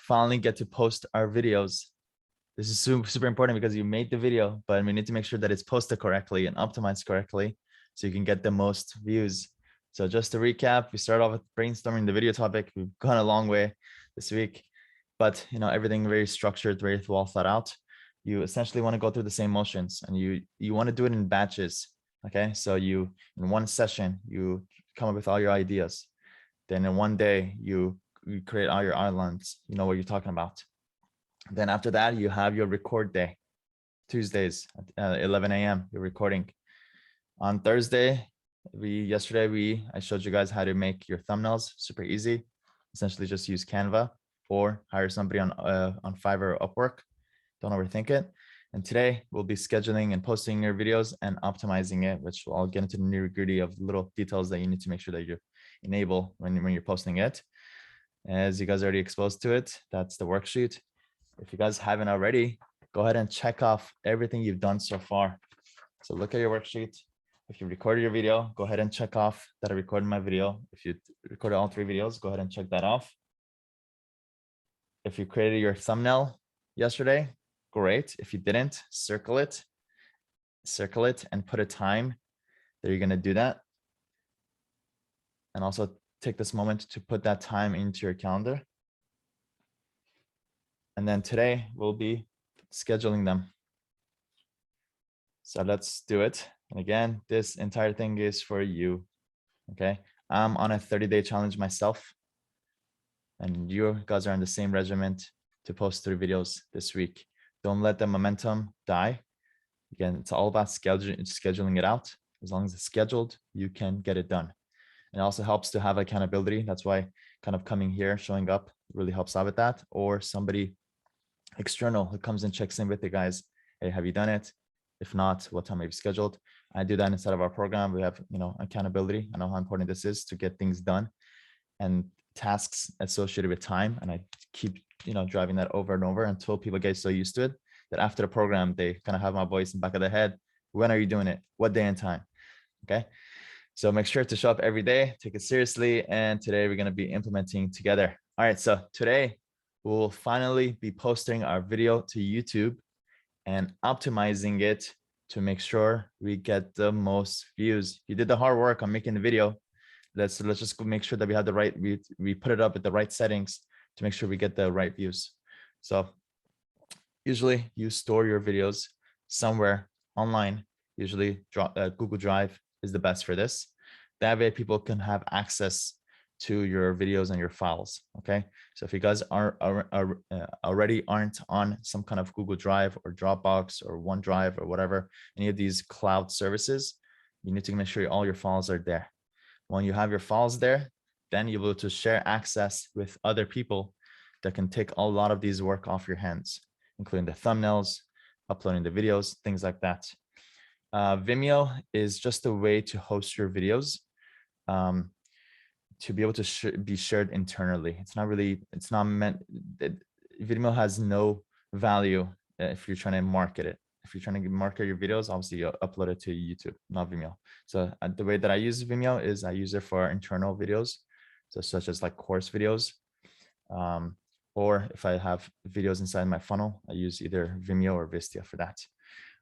finally get to post our videos. This is super, super important because you made the video, but we need to make sure that it's posted correctly and optimized correctly so you can get the most views. So just to recap, we started off with brainstorming the video topic. We've gone a long way this week, but everything very structured, very well thought out. You essentially want to go through the same motions, and you want to do it in batches. Okay, so in one session, you come up with all your ideas. Then in one day, you create all your outlines. You know what you're talking about. Then after that, you have your record day. Tuesdays at 11 a.m. you're recording. On Thursday, I showed you guys how to make your thumbnails. Super easy. Essentially just use Canva or hire somebody on Fiverr or Upwork. Don't overthink it. And today we'll be scheduling and posting your videos and optimizing it, which I'll get into the nitty-gritty of little details that you need to make sure that you enable when you're posting it. As you guys are already exposed to it, that's the worksheet. If you guys haven't already, go ahead and check off everything you've done so far. So look at your worksheet. If you recorded your video, go ahead and check off that I recorded my video. If you recorded all 3 videos, go ahead and check that off. If you created your thumbnail yesterday, great. If you didn't, circle it and put a time that you're going to do that. And also take this moment to put that time into your calendar. And then today we'll be scheduling them. So let's do it. And again, this entire thing is for you. Okay. I'm on a 30-day challenge myself. And you guys are on the same regiment to post 3 videos this week. Don't let the momentum die. Again, it's all about scheduling it out. As long as it's scheduled, you can get it done. And it also helps to have accountability. That's why kind of coming here, showing up really helps out with that. Or somebody external who comes and checks in with the guys. Hey, have you done it? If not, what time have you scheduled? I do that inside of our program. We have, accountability. I know how important this is to get things done and tasks associated with time. And I keep, driving that over and over until people get so used to it that after the program, they kind of have my voice in the back of their head. When are you doing it? What day and time? Okay. So make sure to show up every day, take it seriously. And today we're going to be implementing together. All right. So today we'll finally be posting our video to YouTube and optimizing it to make sure we get the most views. You did the hard work on making the video. Let's just make sure that we have the right, we put it up with the right settings to make sure we get the right views. So usually you store your videos somewhere online. Usually Google Drive is the best for this. That way people can have access to your videos and your files. Okay. So if you guys already aren't on some kind of Google Drive or Dropbox or OneDrive or whatever, any of these cloud services, you need to make sure all your files are there. When you have your files there, then you'll be able to share access with other people that can take a lot of these work off your hands, including the thumbnails, uploading the videos, things like that. Vimeo is just a way to host your videos to be able to be shared internally. It's not meant, Vimeo has no value if you're trying to market it. If you're trying to market your videos, obviously you upload it to YouTube, not Vimeo. So the way that I use Vimeo is I use it for internal videos, so such as like course videos, or if I have videos inside my funnel, I use either Vimeo or Vistia for that.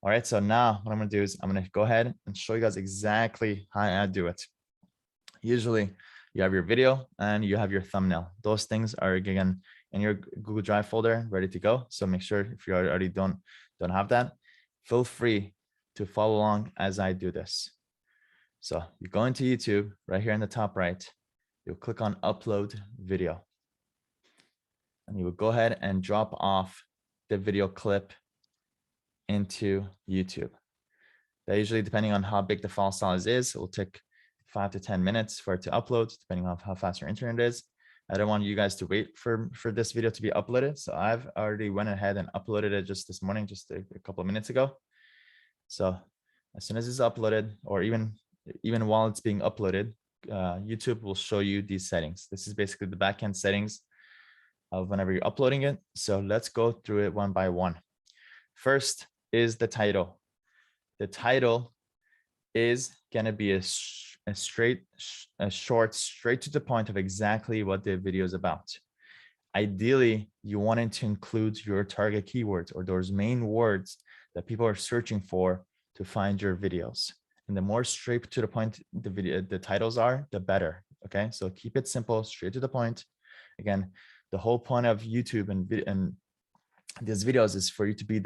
All right, so now what I'm gonna do is I'm gonna go ahead and show you guys exactly how I do it. Usually you have your video and you have your thumbnail. Those things are again in your Google Drive folder, ready to go. So make sure if you already don't have that, feel free to follow along as I do this. So you go into YouTube right here in the top right, you'll click on upload video. And you will go ahead and drop off the video clip into YouTube. That usually, depending on how big the file size is, it will take 5 to 10 minutes for it to upload, depending on how fast your internet is. I don't want you guys to wait for this video to be uploaded. So I've already went ahead and uploaded it just this morning, just a couple of minutes ago. So as soon as it's uploaded, or even while it's being uploaded, YouTube will show you these settings. This is basically the backend settings of whenever you're uploading it. So let's go through it one by one. First is the title. The title is going to be a short, straight to the point of exactly what the video is about. Ideally, you wanted to include your target keywords or those main words that people are searching for to find your videos. And the more straight to the point the titles are, the better. Okay, so keep it simple, straight to the point. Again, the whole point of YouTube and these videos is for you to be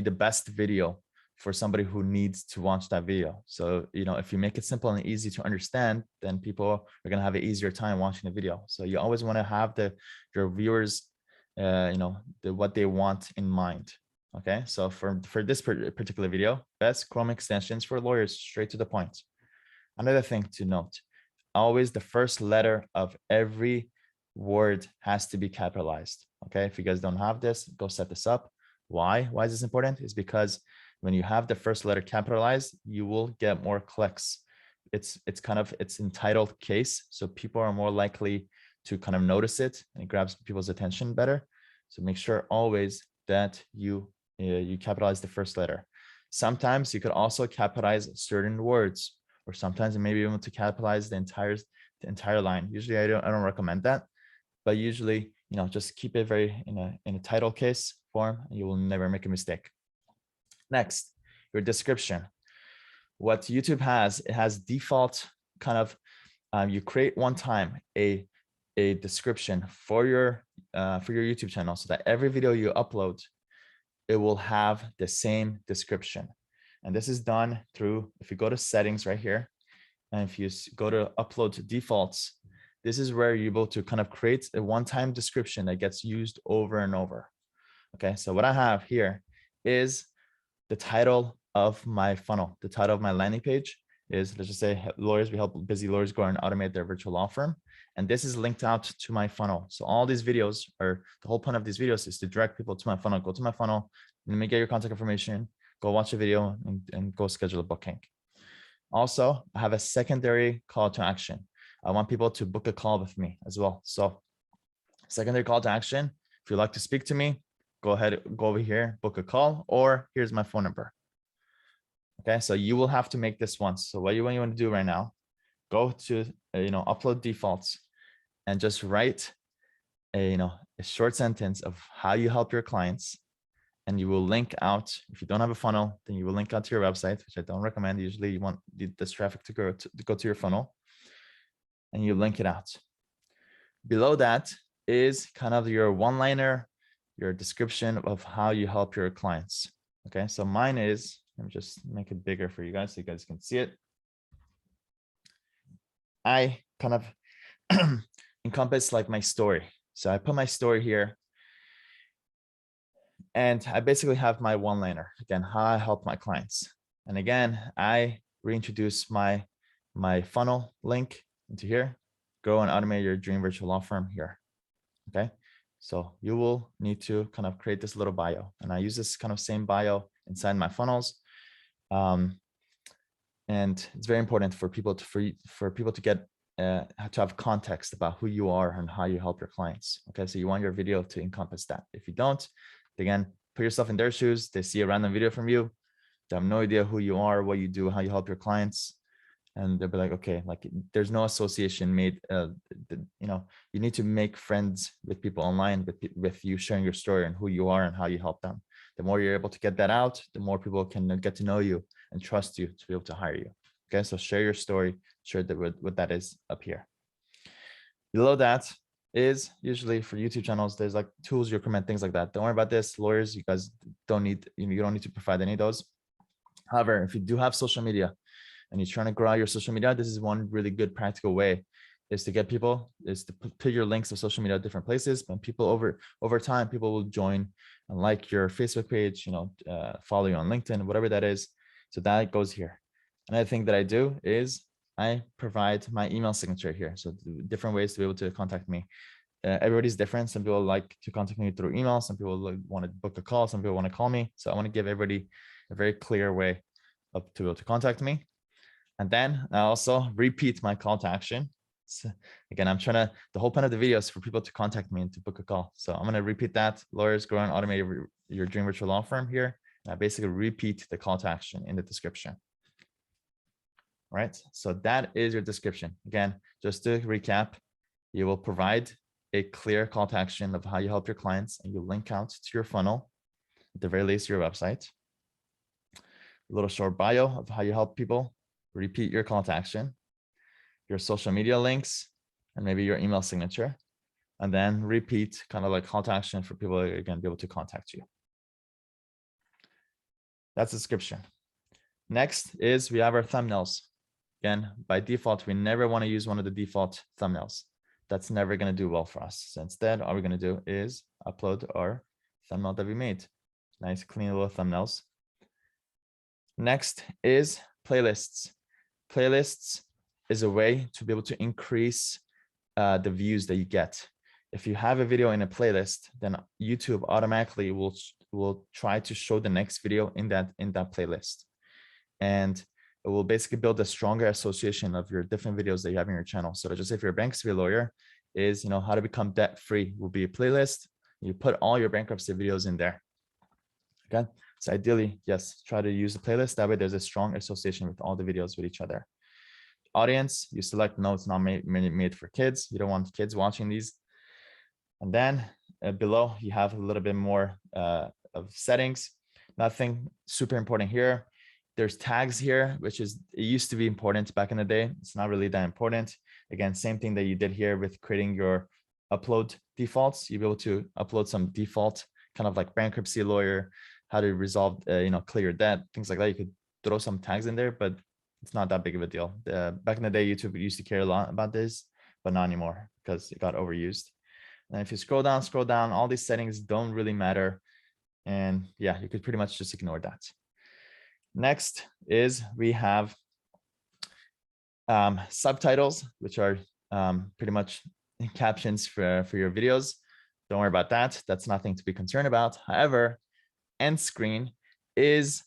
the best video for somebody who needs to watch that video. So, you know, if you make it simple and easy to understand, then people are going to have an easier time watching the video. So you always want to have your viewers, you know, what they want in mind. Okay, so for this particular video, best Chrome extensions for lawyers, straight to the point. Another thing to note, always the first letter of every word has to be capitalized. Okay, if you guys don't have this, go set this up. Why is this important? Is because when you have the first letter capitalized, you will get more clicks. It's entitled case, so people are more likely to kind of notice it, and it grabs people's attention better. So make sure always that you capitalize the first letter. Sometimes you could also capitalize certain words, or sometimes you may be able to capitalize the entire line. Usually I don't recommend that, but usually, you know, just keep it very in a title case form, and you will never make a mistake. Next, your description. What YouTube has, it has default kind of, you create one time a description for your YouTube channel, so that every video you upload, it will have the same description. And this is done through, if you go to settings right here, and if you go to upload to defaults, this is where you're able to kind of create a one-time description that gets used over and over. Okay, so what I have here is the title of my funnel. The title of my landing page is, let's just say, lawyers, we help busy lawyers grow and automate their virtual law firm. And this is linked out to my funnel. So all these videos, or the whole point of these videos, is to direct people to my funnel. Go to my funnel, let me get your contact information, go watch a video, and go schedule a booking. Also, I have a secondary call to action. I want people to book a call with me as well. So secondary call to action, if you'd like to speak to me, go ahead, go over here, book a call, or here's my phone number. Okay, so you will have to make this once. So what you want to do right now, go to, you know, upload defaults, and just write a short sentence of how you help your clients. And you will link out, if you don't have a funnel, then you will link out to your website, which I don't recommend. Usually you want this traffic to go to your funnel, and you link it out. Below that is kind of your one-liner, your description of how you help your clients. Okay, so mine is, let me just make it bigger for you guys so you guys can see it. I kind of encompass like my story. So I put my story here, and I basically have my one-liner, again, how I help my clients. And again, I reintroduce my funnel link into here, grow and automate your dream virtual law firm here. Okay, so you will need to kind of create this little bio, and I use this kind of same bio inside my funnels. And it's very important for people to get to have context about who you are and how you help your clients. Okay, so you want your video to encompass that. If you don't, again, put yourself in their shoes. They see a random video from you, they have no idea who you are, what you do, how you help your clients, and they'll be like, okay, like there's no association made. You know, you need to make friends with people online, with you sharing your story and who you are and how you help them. The more you're able to get that out, the more people can get to know you and trust you to be able to hire you. Okay, so share your story, share what that is up here. Below that is usually for YouTube channels, there's like tools, you recommend things like that. Don't worry about this. Lawyers, you guys don't need, you don't need to provide any of those. However, if you do have social media and you're trying to grow out your social media, this is one really good practical way, is to get people, is to put your links of social media at different places. And people over time, people will join and like your Facebook page, you know, follow you on LinkedIn, whatever that is. So that goes here. Another thing that I do is I provide my email signature here. So different ways to be able to contact me. Everybody's different. Some people like to contact me through email. Some people want to book a call. Some people want to call me. So I want to give everybody a very clear way to be able to contact me. And then I also repeat my call to action. So again, the whole point of the video is for people to contact me and to book a call. So I'm going to repeat that. Lawyers, grow and automate your dream virtual law firm here. And I basically repeat the call to action in the description. All right, so that is your description. Again, just to recap, you will provide a clear call to action of how you help your clients, and you link out to your funnel, at the very least your website, a little short bio of how you help people, repeat your call to action, your social media links, and maybe your email signature, and then repeat kind of like call to action for people that are going to be able to contact you. That's the description. Next is we have our thumbnails. Again, by default, we never want to use one of the default thumbnails. That's never going to do well for us. So instead, all we're going to do is upload our thumbnail that we made. Nice, clean little thumbnails. Next is playlists. Playlists is a way to be able to increase the views that you get. If you have a video in a playlist, then YouTube automatically will try to show the next video in that playlist. And it will basically build a stronger association of your different videos that you have in your channel. So just if you're a bankruptcy lawyer, is how to become debt free will be a playlist. You put all your bankruptcy videos in there. Okay. So ideally, yes, try to use the playlist. That way there's a strong association with all the videos with each other. Audience, you select, no, it's not made for kids. You don't want kids watching these. And then below, you have a little bit more of settings. Nothing super important here. There's tags here, which it used to be important back in the day. It's not really that important. Again, same thing that you did here with creating your upload defaults. You'll be able to upload some default kind of like bankruptcy lawyer, how to resolve, clear your debt, things like that. You could throw some tags in there, but it's not that big of a deal. Back in the day, YouTube used to care a lot about this, but not anymore because it got overused. And if you scroll down, all these settings don't really matter. And yeah, you could pretty much just ignore that. Next is we have subtitles, which are pretty much captions for your videos. Don't worry about that. That's nothing to be concerned about. However, end screen is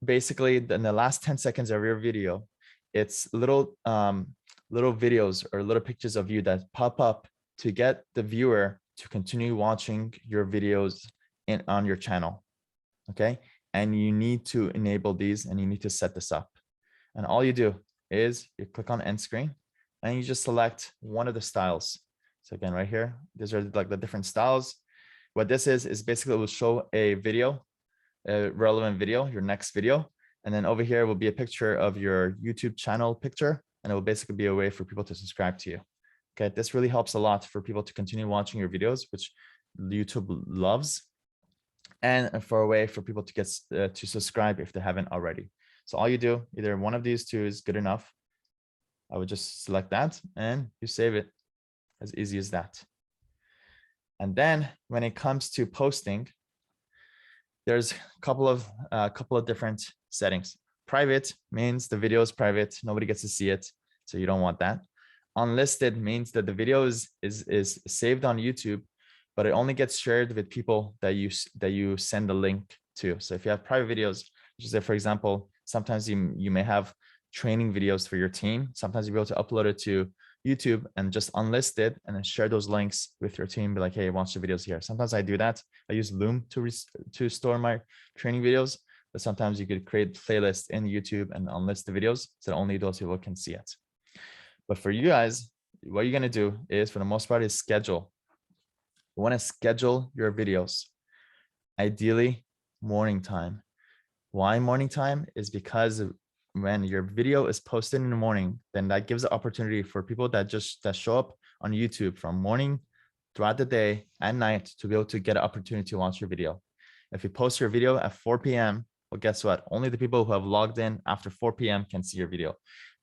basically in the last 10 seconds of your video. It's little videos or little pictures of you that pop up to get the viewer to continue watching your videos on your channel. Okay. And you need to enable these and you need to set this up. And all you do is you click on end screen and you just select one of the styles. So again, right here, these are like the different styles. What this is basically it will show a video, a relevant video, your next video. And then over here will be a picture of your YouTube channel picture. And it will basically be a way for people to subscribe to you. Okay, this really helps a lot for people to continue watching your videos, which YouTube loves. And for a way for people to get to subscribe if they haven't already. So all you do, either one of these two is good enough. I would just select that and you save it, as easy as that. And then when it comes to posting, there's a couple of different settings. Private means the video is private, nobody gets to see it, so you don't want that. Unlisted means that the video is saved on YouTube, but it only gets shared with people that you send the link to. So if you have private videos, just say, for example, sometimes you may have training videos for your team. Sometimes you'll be able to upload it to YouTube and just unlist it and then share those links with your team. Be like, hey, watch the videos here. Sometimes I do that. I use Loom to store my training videos, but sometimes you could create playlists in YouTube and unlist the videos so that only those people can see it. But for you guys, what you're going to do is, for the most part, is schedule. You want to schedule your videos, ideally morning time. Why morning time? Is because when your video is posted in the morning, then that gives the opportunity for people that show up on YouTube from morning throughout the day and night to be able to get an opportunity to watch your video. If you post your video at 4 p.m., well, guess what? Only the people who have logged in after 4 p.m. can see your video.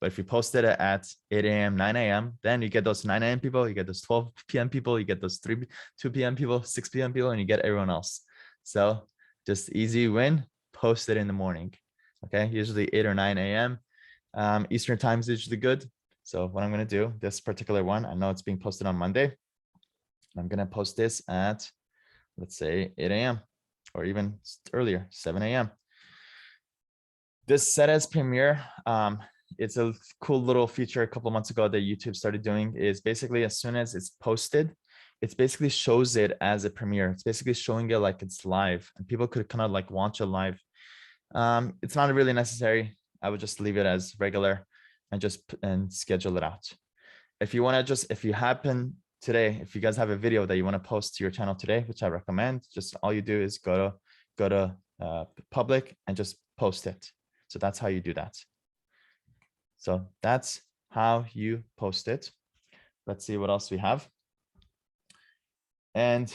But if you posted it at 8 a.m., 9 a.m., then you get those 9 a.m. people, you get those 12 p.m. people, you get those 2 p.m. people, 6 p.m. people, and you get everyone else. So just easy win, post it in the morning. Okay, usually 8 or 9 a.m. Eastern time is usually good. So what I'm going to do, this particular one, I know it's being posted on Monday. I'm going to post this at, let's say, 8 a.m. or even earlier, 7 a.m. This set as premiere, it's a cool little feature a couple of months ago that YouTube started doing. Is basically as soon as it's posted, it basically shows it as a premiere. It's basically showing it like it's live, and people could kind of like watch it live. It's not really necessary. I would just leave it as regular and schedule it out. If you want to if you happen today, if you guys have a video that you want to post to your channel today, which I recommend, just all you do is go to public and just post it. So that's how you do that. So that's how you post it. Let's see what else we have. And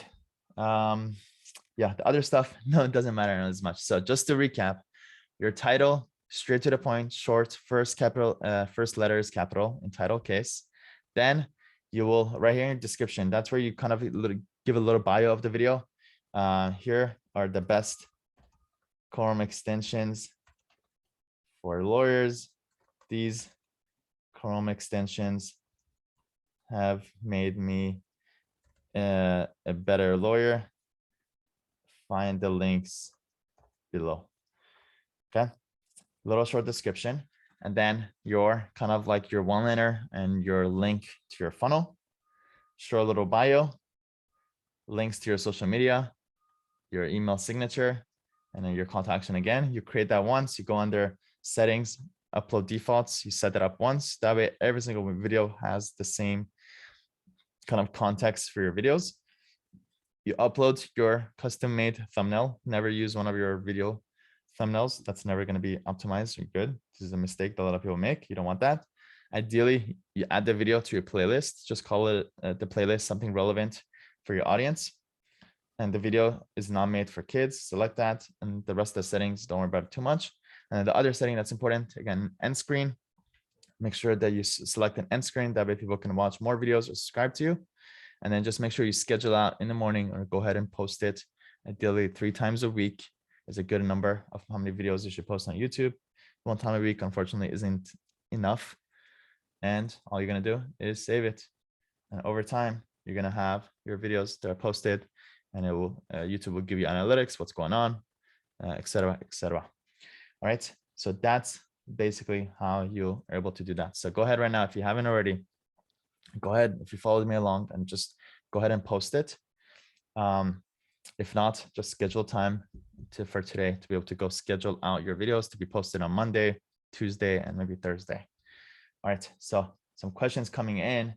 yeah, the other stuff, no, it doesn't matter as much. So just to recap, your title, straight to the point, short, first letter is capital in title case. Then you will, right here in description, that's where you kind of give a little bio of the video. Here are the best Chrome extensions for lawyers. These Chrome extensions have made me a better lawyer. Find the links below. Okay, little short description, and then your kind of like your one-liner and your link to your funnel. Short little bio, links to your social media, your email signature, and then your call to action again. You create that once, you go under settings, upload defaults, you set that up once. That way, every single video has the same kind of context for your videos. You upload your custom-made thumbnail. Never use one of your video thumbnails. That's never going to be optimized or good. This is a mistake that a lot of people make. You don't want that. Ideally, you add the video to your playlist. Just call it the playlist, something relevant for your audience. And the video is not made for kids. Select that. And the rest of the settings, don't worry about it too much. And the other setting that's important, again, end screen. Make sure that you select an end screen. That way people can watch more videos or subscribe to you. And then just make sure you schedule out in the morning or go ahead and post it. Ideally 3 times a week is a good number of how many videos you should post on YouTube. 1 time a week, unfortunately, isn't enough. And all you're going to do is save it. And over time, you're going to have your videos that are posted, and it will YouTube will give you analytics, what's going on, et cetera, et cetera. All right. So that's basically how you are able to do that. So go ahead right now. If you haven't already, go ahead. If you followed me along, and just go ahead and post it. If not, just schedule time for today to be able to go schedule out your videos to be posted on Monday, Tuesday, and maybe Thursday. All right, so some questions coming in.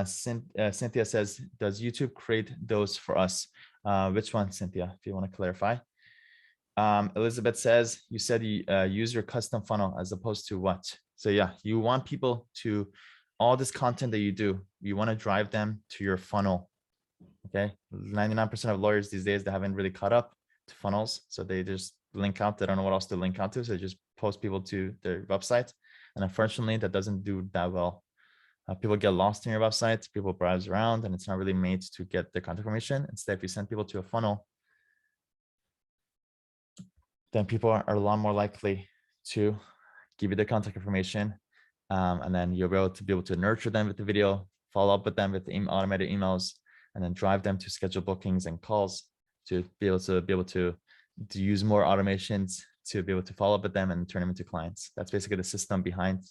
Cynthia says, does YouTube create those for us? Which one, Cynthia, if you want to clarify? Elizabeth says, you said you use your custom funnel as opposed to what? So yeah, you want people to, all this content that you do, you want to drive them to your funnel. Okay, 99% of lawyers these days, they haven't really caught up to funnels. So they just link out. They don't know what else to link out to. So they just post people to their website. And unfortunately, that doesn't do that well. People get lost in your website. People browse around, and it's not really made to get the contact information. Instead, if you send people to a funnel, then people are a lot more likely to give you their contact information. And then you'll be able to nurture them with the video, follow up with them with automated emails, and then drive them to schedule bookings and calls to be able to use more automations to be able to follow up with them and turn them into clients. That's basically the system behind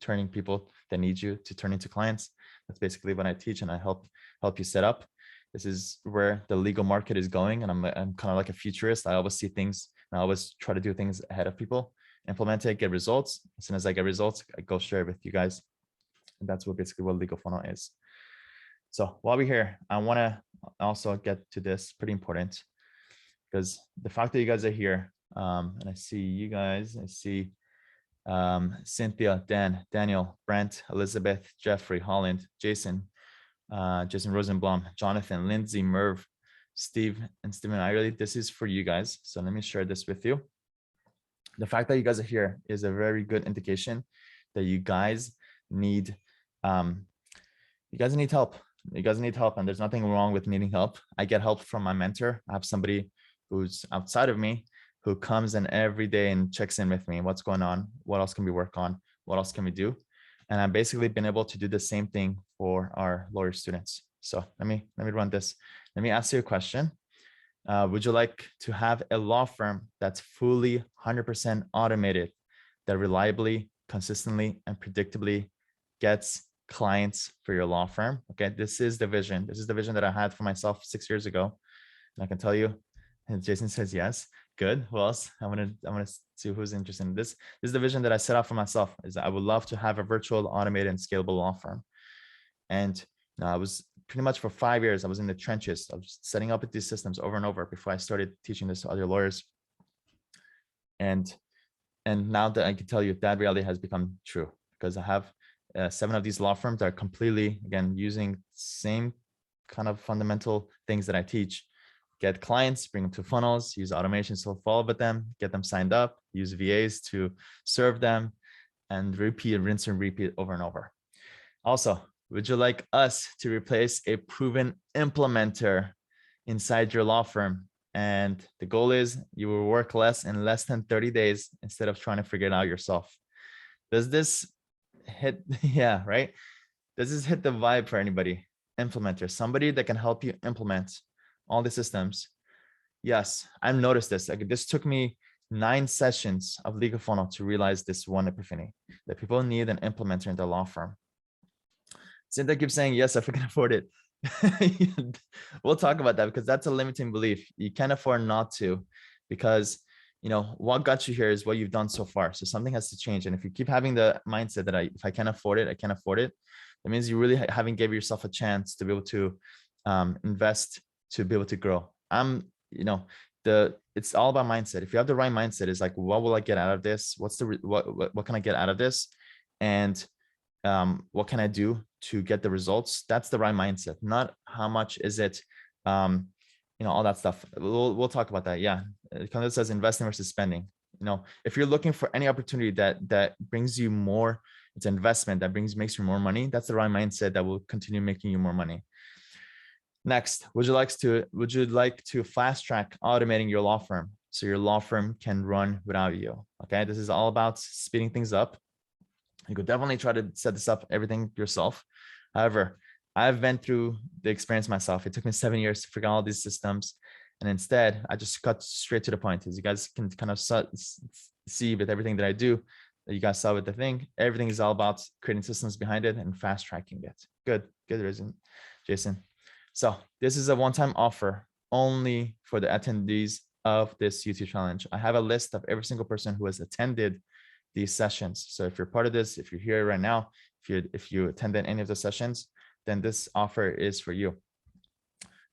turning people that need you to turn into clients. That's basically what I teach, and I help you set up. This is where the legal market is going, and I'm kind of like a futurist. I always see things, and I always try to do things ahead of people, implement it, get results. As soon as I get results, I go share it with you guys. And that's basically what legal funnel is. So while we're here, I want to also get to this, pretty important, because the fact that you guys are here, and I see you guys, I see Cynthia, Dan, Daniel, Brent, Elizabeth, Jeffrey, Holland, Jason, Jason Rosenblum, Jonathan, Lindsay, Merv, Steve, and Steven. This is for you guys. So let me share this with you. The fact that you guys are here is a very good indication that you guys need help. You guys need help, and there's nothing wrong with needing help. I get help from my mentor. I have somebody who's outside of me who comes in every day and checks in with me. What's going on? What else can we work on? What else can we do? And I've basically been able to do the same thing for our lawyer students. So let me run this. Let me ask you a question. Would you like to have a law firm that's fully 100% automated, that reliably, consistently, and predictably gets clients for your law firm? Okay, this is the vision. This is the vision that I had for myself 6 years ago. And I can tell you, and Jason says yes. Good. Who else? I want to see who's interested in this. This is the vision that I set out for myself, is that I would love to have a virtual, automated, and scalable law firm. And I was pretty much for 5 years, I was in the trenches of setting up these systems over and over before I started teaching this to other lawyers. And now that I can tell you that reality has become true, because I have 7 of these law firms that are completely, again, using same kind of fundamental things that I teach. Get clients, bring them to funnels, use automations to follow up with them, get them signed up, use VAs to serve them, and repeat, rinse and repeat over and over. Also, would you like us to replace a proven implementer inside your law firm? And the goal is you will work less in less than 30 days instead of trying to figure it out yourself. Does this hit? Yeah, right? Does this hit the vibe for anybody? Implementer, somebody that can help you implement all the systems. Yes, I've noticed this. Like, this took me 9 sessions of legal funnel to realize this one epiphany, that people need an implementer in their law firm. Cynthia keeps saying, yes, if we can afford it. We'll talk about that, because that's a limiting belief. You can't afford not to, because what got you here is what you've done so far. So something has to change. And if you keep having the mindset that if I can't afford it, I can't afford it, that means you really haven't gave yourself a chance to be able to invest, to be able to grow. It's all about mindset. If you have the right mindset, it's like, what will I get out of this? What can I get out of this? And what can I do to get the results? That's the right mindset, not how much is it, all that stuff. We'll talk about that. Yeah. It kind of says investing versus spending. If you're looking for any opportunity that brings you more, it's an investment that makes you more money. That's the right mindset that will continue making you more money. Next, would you like to fast track automating your law firm so your law firm can run without you? Okay. This is all about speeding things up. You could definitely try to set this up, everything yourself. However, I've been through the experience myself. It took me 7 years to figure out all these systems. And instead, I just cut straight to the point. As you guys can kind of see with everything that I do, that you guys saw with the thing, everything is all about creating systems behind it and fast tracking it. Good reason, Jason. So this is a one-time offer only for the attendees of this YouTube challenge. I have a list of every single person who has attended these sessions. So if you're part of this, if you're here right now, if you attended any of the sessions, then this offer is for you.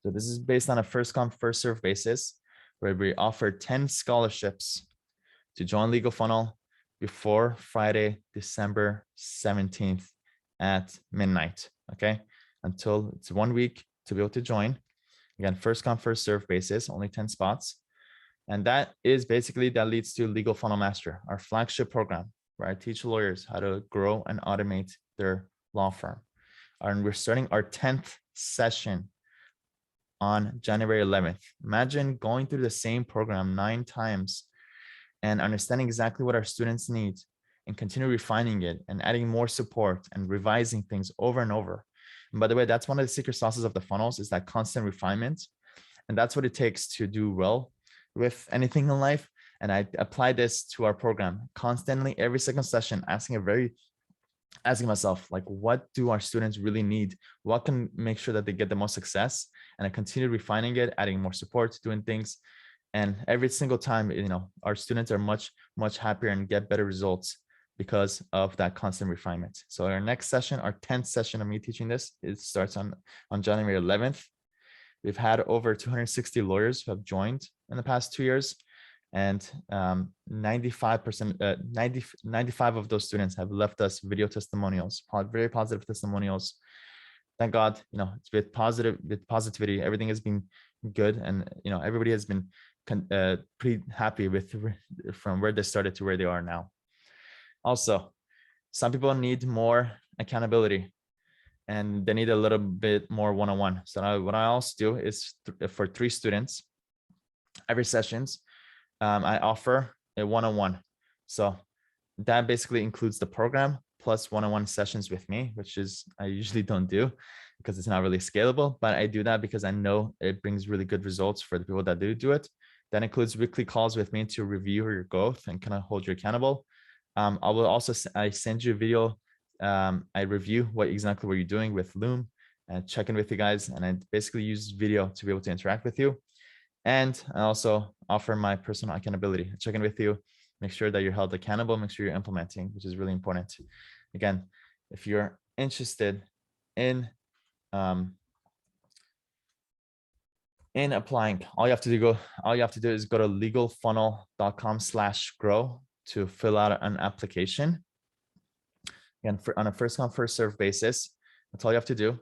So this is based on a first come, first serve basis, where we offer 10 scholarships to join Legal Funnel before Friday, December 17th at midnight. Okay. Until it's 1 week to be able to join. Again, first come, first serve basis, only 10 spots. And that leads to Legal Funnel Master, our flagship program, where I teach lawyers how to grow and automate their law firm. And we're starting our 10th session on January 11th. Imagine going through the same program 9 times and understanding exactly what our students need and continue refining it and adding more support and revising things over and over. And by the way, that's one of the secret sauces of the funnels, is that constant refinement. And that's what it takes to do well with anything in life. And I apply this to our program constantly, every second session, asking myself, like, what do our students really need? What can make sure that they get the most success? And I continue refining it, adding more support, doing things. And every single time, our students are much, much happier and get better results because of that constant refinement. So our next session, our 10th session of me teaching this, it starts on January 11th. We've had over 260 lawyers who have joined in the past 2 years, and 95 of those students have left us video testimonials, very positive testimonials. Thank God, it's with positivity, everything has been good, and everybody has been pretty happy from where they started to where they are now. Also, some people need more accountability, and they need a little bit more one-on-one. So what I also do is for 3 students, every sessions, I offer a one-on-one. So that basically includes the program plus one-on-one sessions with me, which I usually don't do because it's not really scalable, but I do that because I know it brings really good results for the people that do it. That includes weekly calls with me to review your growth and kind of hold you accountable. I send you a video. I review exactly what you're doing with Loom and check in with you guys. And I basically use video to be able to interact with you. And I also offer my personal accountability. I check in with you, make sure that you're held accountable, make sure you're implementing, which is really important. Again, if you're interested in in applying, all you have to do is go to legalfunnel.com/grow to fill out an application. And on a first come, first serve basis, that's all you have to do.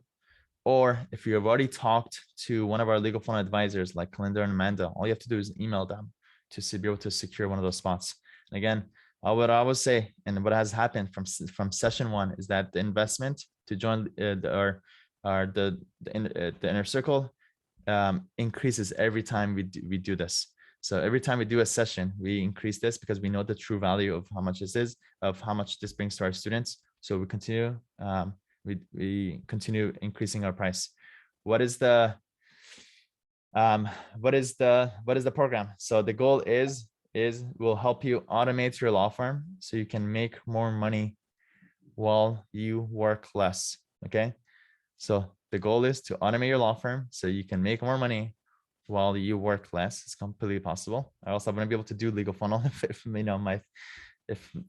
Or if you have already talked to one of our legal funnel advisors like Kalinda and Amanda, all you have to do is email them to be able to secure one of those spots. And again, what I would say, and what has happened from session one, is that the investment to join the inner circle increases every time we do this. So every time we do a session, we increase this because we know the true value of how much this is, of how much this brings to our students. So we continue increasing our price. What is the program? So the goal is we'll help you automate your law firm so you can make more money while you work less. Okay, so the goal is to automate your law firm so you can make more money while you work less. It's completely possible. I also wouldn't be able to do legal funnel if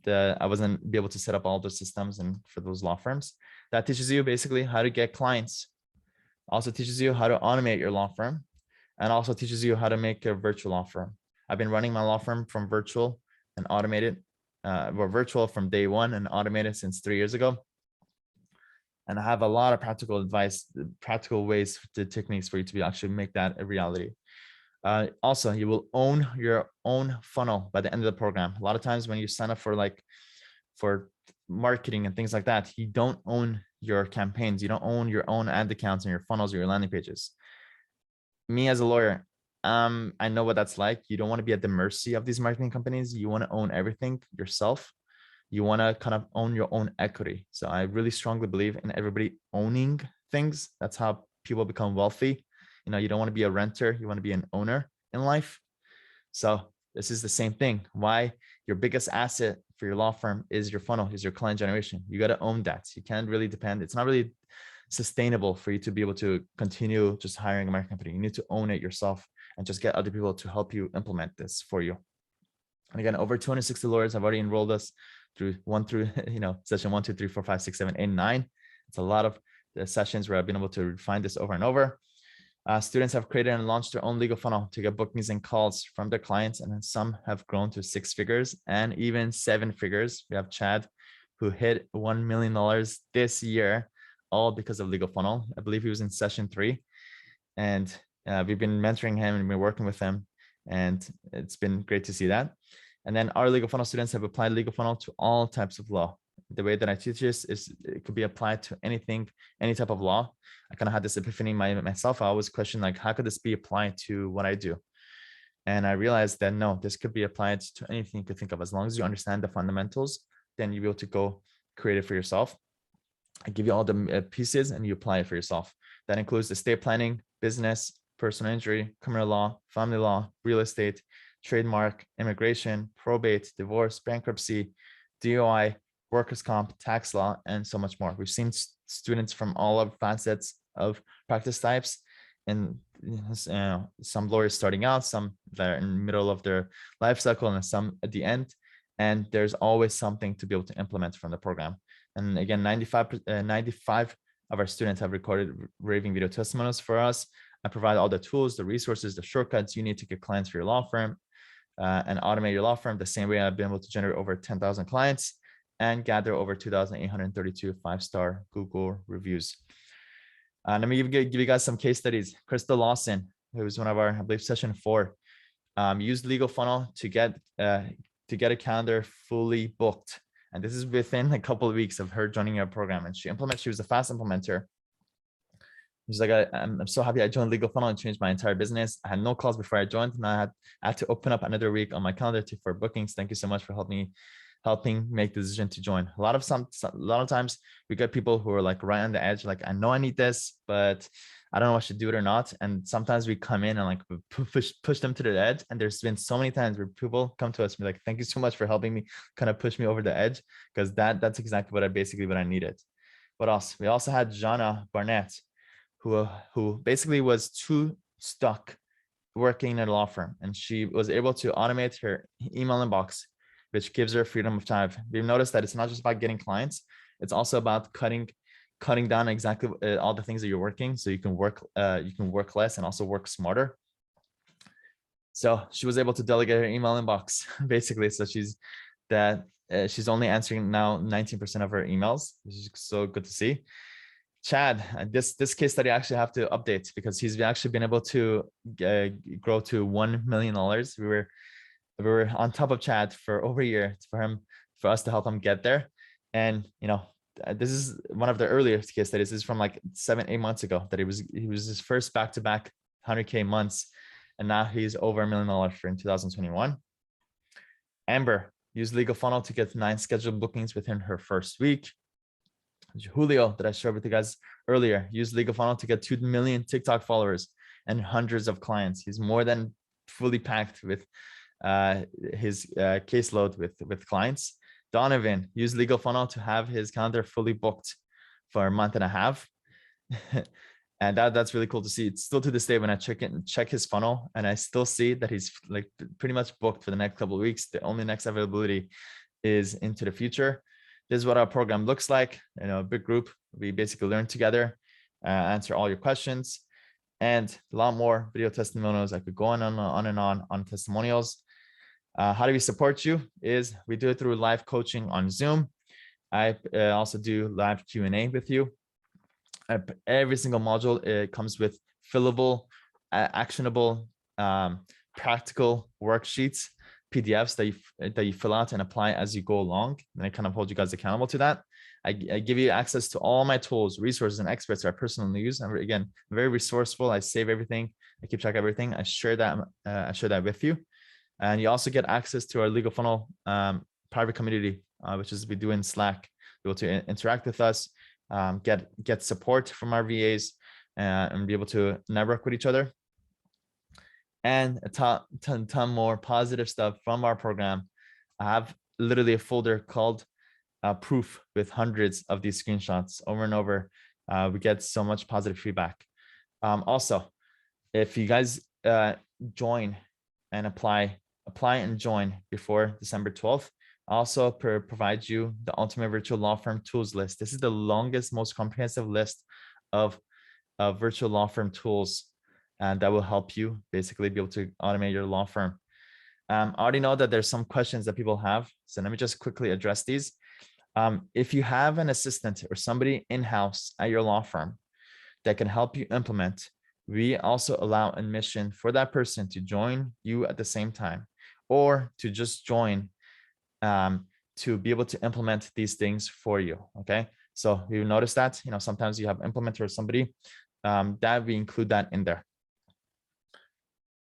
I wasn't be able to set up all those systems and for those law firms. That teaches you basically how to get clients. Also teaches you how to automate your law firm, and also teaches you how to make a virtual law firm. I've been running my law firm from virtual and automated, virtual from day one and automated since 3 years ago. And I have a lot of practical advice, practical ways, the techniques for you to be actually make that a reality. Also, you will own your own funnel by the end of the program. A lot of times when you sign up for marketing and things like that, you don't own your campaigns. You don't own your own ad accounts and your funnels or your landing pages. Me as a lawyer, I know what that's like. You don't want to be at the mercy of these marketing companies. You want to own everything yourself. You want to kind of own your own equity. So I really strongly believe in everybody owning things. That's how people become wealthy. You know, you don't want to be a renter. You want to be an owner in life. So this is the same thing. Why your biggest asset for your law firm is your funnel, is your client generation. You got to own that. You can't really depend. It's not really sustainable for you to be able to continue just hiring a marketing company. You need to own it yourself and just get other people to help you implement this for you. And again, over 260 lawyers have already enrolled us through session 1, 2, 3, 4, 5, 6, 7, 8, 9. It's a lot of the sessions where I've been able to refine this over and over. Students have created and launched their own legal funnel to get bookings and calls from their clients, and then some have grown to 6 figures and even 7 figures. We have Chad, who hit $1 million this year, all because of legal funnel. I believe he was in session 3, and we've been mentoring him and been working with him, and it's been great to see that. And then our legal funnel students have applied legal funnel to all types of law. The way that I teach this is it could be applied to anything, any type of law. I kind of had this epiphany myself. I always question, like, how could this be applied to what I do? And I realized that no, this could be applied to anything you could think of. As long as you understand the fundamentals, then you'll be able to go create it for yourself. I give you all the pieces and you apply it for yourself. That includes estate planning, business, personal injury, criminal law, family law, real estate, trademark, immigration, probate, divorce, bankruptcy, DOI, workers' comp, tax law, and so much more. We've seen students from all of facets of practice types, and some lawyers starting out, some that are in the middle of their life cycle, and some at the end. And there's always something to be able to implement from the program. And again, 95 of our students have recorded raving video testimonials for us. I provide all the tools, the resources, the shortcuts you need to get clients for your law firm and automate your law firm the same way I've been able to generate over 10,000 clients and gather over 2,832 5-star Google reviews. Let me give you guys some case studies. Crystal Lawson, who was one of our, I believe, session 4, used legal funnel to get a calendar fully booked. And this is within a couple of weeks of her joining our program. And she was a fast implementer. She's like, I'm so happy I joined legal funnel and changed my entire business. I had no calls before I joined, and I had to open up another week on my calendar for bookings. Thank you so much for helping make the decision to join. A lot of times we get people who are like right on the edge, like, I know I need this, but I don't know if I should do it or not. And sometimes we come in and like push them to the edge. And there's been so many times where people come to us and be like, thank you so much for helping me kind of push me over the edge, because that's exactly what I needed. What else? We also had Jana Barnett, who basically was too stuck working at a law firm, and she was able to automate her email inbox, which gives her freedom of time. We've noticed that it's not just about getting clients, it's also about cutting cutting down exactly all the things that you're working, so you can work less and also work smarter. So she was able to delegate her email inbox basically. So she's only answering now 19% of her emails, which is so good to see. Chad, this case study I actually have to update because he's actually been able to grow to $1 million. We were on top of Chad for over a year for us to help him get there. And this is one of the earlier case studies. This is from like 7-8 months ago that he was his first back-to-back 100K months, and now he's over $1 million for in 2021. Amber used Legal Funnel to get 9 scheduled bookings within her first week. Julio, that I shared with you guys earlier, used Legal Funnel to get 2 million TikTok followers and hundreds of clients. He's more than fully packed with his caseload with clients. Donovan used Legal Funnel to have his calendar fully booked for a month and a half. And that's really cool to see. It's still to this day when I check his funnel, and I still see that he's like pretty much booked for the next couple of weeks. The only next availability is into the future. This is what our program looks like. A big group. We basically learn together, answer all your questions, and a lot more video testimonials. I could go on and on testimonials. How do we support you? Is we do it through live coaching on Zoom. I also do live Q&A with you. Every single module, it comes with fillable, actionable, practical worksheets, PDFs that you fill out and apply as you go along. And I kind of hold you guys accountable to that. I give you access to all my tools, resources, and experts that I personally use. And again, very resourceful. I save everything. I keep track of everything. I share that with you. And you also get access to our Legal Funnel private community, which is we do in Slack. Be able to interact with us, get support from our VAs, and be able to network with each other. And a ton more positive stuff from our program. I have literally a folder called Proof with hundreds of these screenshots over and over. We get so much positive feedback. Also, if you guys join and apply and join before December 12th, I also provide you the Ultimate Virtual Law Firm Tools list. This is the longest, most comprehensive list of virtual law firm tools, and that will help you basically be able to automate your law firm. I already know that there's some questions that people have, so let me just quickly address these. If you have an assistant or somebody in-house at your law firm that can help you implement, we also allow admission for that person to join you at the same time, or to just join to be able to implement these things for you. Okay, so you notice that sometimes you have implementer or somebody that we include that in there.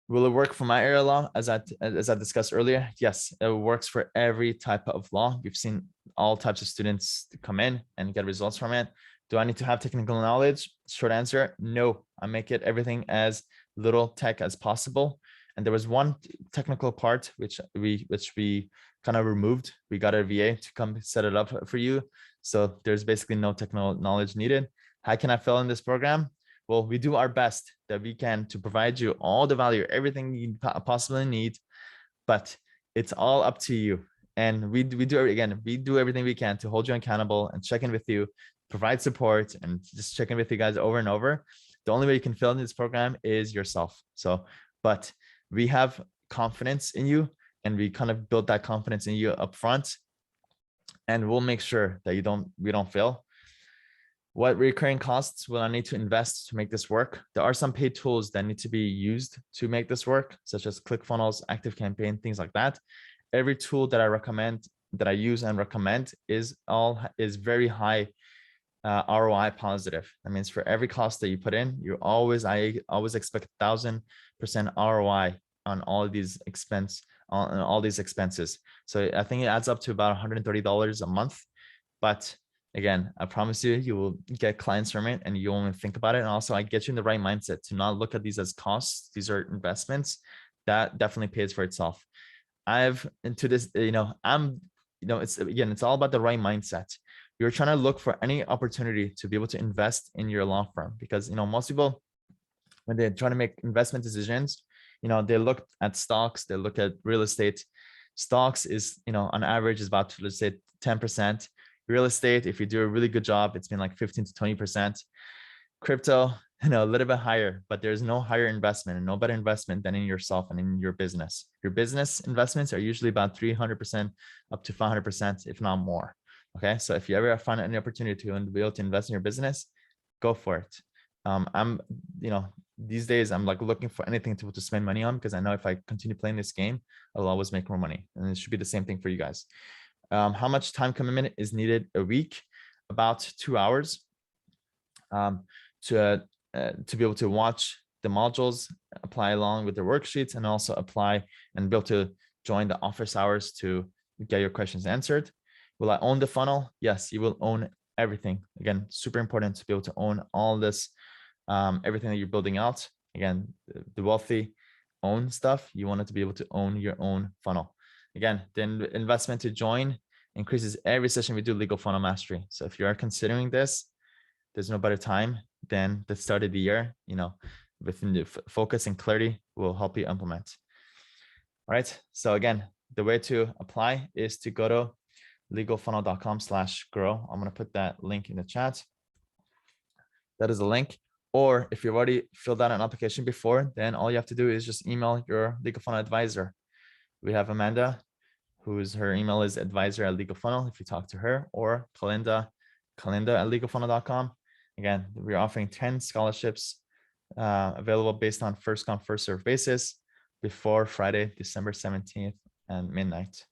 Will it work for my area of law? As I discussed earlier, yes, it works for every type of law. We've seen all types of students come in and get results from it. Do I need to have technical knowledge? Short answer, no. I make it everything as little tech as possible. And there was one technical part which we kind of removed. We got a VA to come set it up for you. So there's basically no technical knowledge needed. How can I fill in this program? Well, we do our best that we can to provide you all the value, everything you possibly need, but it's all up to you. And we do everything we can to hold you accountable and check in with you, provide support, and just check in with you guys over and over. The only way you can fill in this program is yourself. So, but we have confidence in you, and we kind of build that confidence in you up front, and we'll make sure that we don't fail. What recurring costs will I need to invest to make this work? There are some paid tools that need to be used to make this work, such as ClickFunnels, ActiveCampaign, things like that. Every tool that I use and recommend is very high ROI positive. That means for every cost that you put in, I always expect 1,000% ROI on all of these expenses. So I think it adds up to about $130 a month. But again, I promise you will get clients from it, and you won't think about it. And also, I get you in the right mindset to not look at these as costs. These are investments that definitely pays for itself. It's all about the right mindset. You're trying to look for any opportunity to be able to invest in your law firm, because most people, when they're trying to make investment decisions, they look at stocks, they look at real estate. Stocks is on average is about, let's say, 10%. Real estate, if you do a really good job, it's been like 15 to 20%. Crypto, a little bit higher, but there's no higher investment and no better investment than in yourself and in your business. Your business investments are usually about 300% up to 500%, if not more. Okay. So if you ever find any opportunity to be able to invest in your business, go for it. I'm, these days I'm like looking for anything to spend money on, because I know if I continue playing this game, I'll always make more money. And it should be the same thing for you guys. How much time commitment is needed a week? About 2 hours to be able to watch the modules, apply along with the worksheets, and also apply and be able to join the office hours to get your questions answered. Will I own the funnel? Yes, you will own everything. Again, super important to be able to own all this, everything that you're building out. Again, the wealthy own stuff. You want it to be able to own your own funnel. Again, the investment to join increases every session we do legal funnel mastery. So if you are considering this, there's no better time than the start of the year. Within the focus and clarity will help you implement. All right. So again, the way to apply is to go to legalfunnel.com/grow. I'm going to put that link in the chat. That is the link. Or if you've already filled out an application before, then all you have to do is just email your legal funnel advisor. We have Amanda, her email is advisor@legalfunnel if you talk to her, or Kalinda@legalfunnel.com. Again, we're offering 10 scholarships available based on first come, first serve basis before Friday, December 17th and midnight.